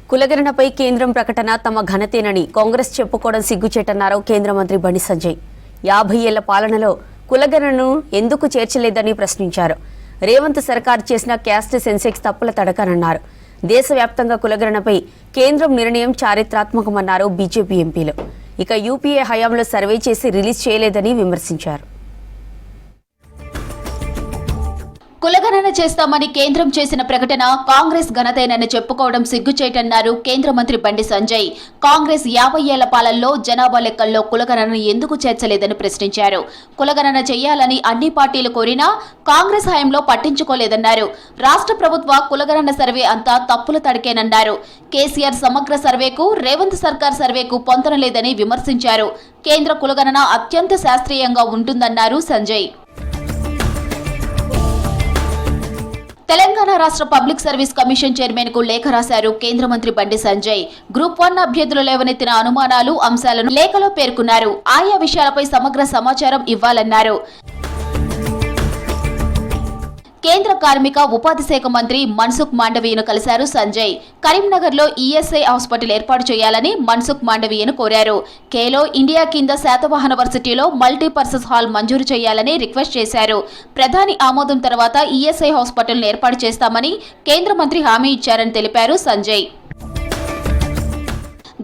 కులగణనపై కేంద్రం ప్రకటన తమ ఘనతేనని కాంగ్రెస్ చెప్పుకోవడం సిగ్గుచేటన్నారు కేంద్ర మంత్రి బండి సంజయ్. 50 ఏళ్ల పాలనలో కులగణనను ఎందుకు చేర్చలేదని ప్రశ్నించారు. రేవంత్ సర్కార్ చేసిన క్యాస్ట్ సెన్సెక్స్ తప్పుల తడకనన్నారు. దేశవ్యాప్తంగా కులగణనపై కేంద్రం నిర్ణయం చారిత్రాత్మకమన్నారు బీజేపీ ఎంపీలు. ఇక యూపీఏ హయాంలో సర్వే చేసి రిలీజ్ చేయలేదని విమర్శించారు. కులగణన చేస్తామని కేంద్రం చేసిన ప్రకటన కాంగ్రెస్ ఘనతేనని చెప్పుకోవడం సిగ్గుచేటన్నారు కేంద్ర మంత్రి బండి సంజయ్. కాంగ్రెస్ 50 ఏళ్ల పాలనలో జనాభా లెక్కల్లో కులగణనను ఎందుకు చేర్చలేదని ప్రశ్నించారు. కులగణన చేయాలని అన్ని పార్టీలు కోరినా కాంగ్రెస్ హయాంలో పట్టించుకోలేదన్నారు. రాష్ట్ర ప్రభుత్వ కులగణన సర్వే అంతా తప్పుల తడికేనన్నారు. కేసీఆర్ సమగ్ర సర్వేకు రేవంత్ సర్కార్ సర్వేకు పొంతన లేదని విమర్శించారు. కేంద్ర కులగణన అత్యంత శాస్త్రీయంగా ఉంటుందన్నారు సంజయ్. తెలంగాణ రాష్ట్ర పబ్లిక్ సర్వీస్ కమిషన్ చైర్మన్ కు లేఖ రాశారు కేంద్ర మంత్రి బండి సంజయ్. గ్రూప్ 1 అభ్యర్థులు లేవనెత్తిన అనుమానాలు, అంశాలను లేఖలో పేర్కొన్నారు. ఆయా విషయాలపై సమగ్ర సమాచారం ఇవ్వాలన్నారు. కేంద్ర కార్మిక ఉపాధి శాఖ మంత్రి మన్సుఖ్ మాండవీయను కలిశారు సంజయ్. కరీంనగర్లో ఈఎస్ఐ హాస్పిటల్ ఏర్పాటు చేయాలని మన్సుఖ్ మాండవీయను కోరారు. ఖేలో ఇండియా కింద శాతవాహన వర్సిటీలో మల్టీపర్పస్ హాల్ మంజూరు చేయాలని రిక్వెస్ట్ చేశారు. ప్రధాని ఆమోదం తర్వాత ఈఎస్ఐ హాస్పిటల్ను ఏర్పాటు చేస్తామని కేంద్ర మంత్రి హామీ ఇచ్చారని తెలిపారు సంజయ్.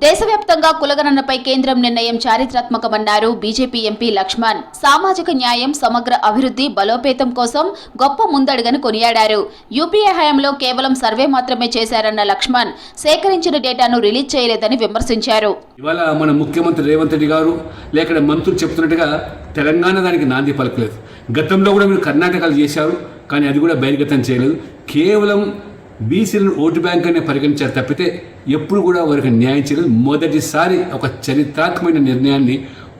దేశవ్యాప్తంగా కులగణనపై కేంద్రం నిర్ణయం చారిత్రాత్మకమన్నారు బీజేపీ ఎంపీ లక్ష్మణ్. సామాజిక న్యాయం, సమగ్ర అభివృద్ధి బలోపేతం కోసం గొప్ప ముందడుగని కొనియాడారు. యూపీఏ హయాంలో కేవలం సర్వే మాత్రమే చేశారన్న లక్ష్మణ్ సేకరించిన డేటాను రిలీజ్ చేయలేదని విమర్శించారు. ఇవాళ మన ముఖ్యమంత్రి రేవంత్ రెడ్డి గారు లేక మంత్రులు చెప్తున్నట్టుగా తెలంగాణ దానికి నాంది పలకలేదు. గతంలో కూడా మీరు కర్ణాటకలో చేశారు, కానీ అది కూడా బహిర్గతం చేయలేదు. కేవలం బీసీలను ఓటు బ్యాంక్ అనే పరిగణించారు తప్పితే ఎప్పుడు కూడా వారికి న్యాయం చేయలేదు. మొదటిసారి ఒక చరిత్రాత్మకమైన నిర్ణయాన్ని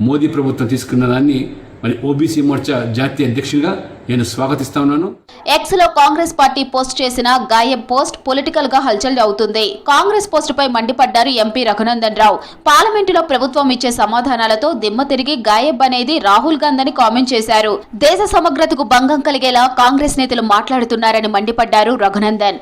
మోదీ ప్రభుత్వం తీసుకున్న దాన్ని మరి ఓబీసీ మోర్చా జాతీయ అధ్యక్షుడిగా నేను స్వాగతిస్తా ఉన్నాను. ఎక్స్ లో కాంగ్రెస్ పార్టీ పోస్ట్ చేసిన గాయబ్ పోస్ట్ పొలిటికల్ గా హల్చల్ అవుతుంది. కాంగ్రెస్ పోస్టుపై మండిపడ్డారు ఎంపీ రఘునందన్ రావు. పార్లమెంటులో ప్రభుత్వం ఇచ్చే సమాధానాలతో దిమ్మ తిరిగి గాయబ్ అనేది రాహుల్ గాంధీ అని కామెంట్ చేశారు. దేశ సమగ్రతకు భంగం కలిగేలా కాంగ్రెస్ నేతలు మాట్లాడుతున్నారని మండిపడ్డారు రఘునందన్.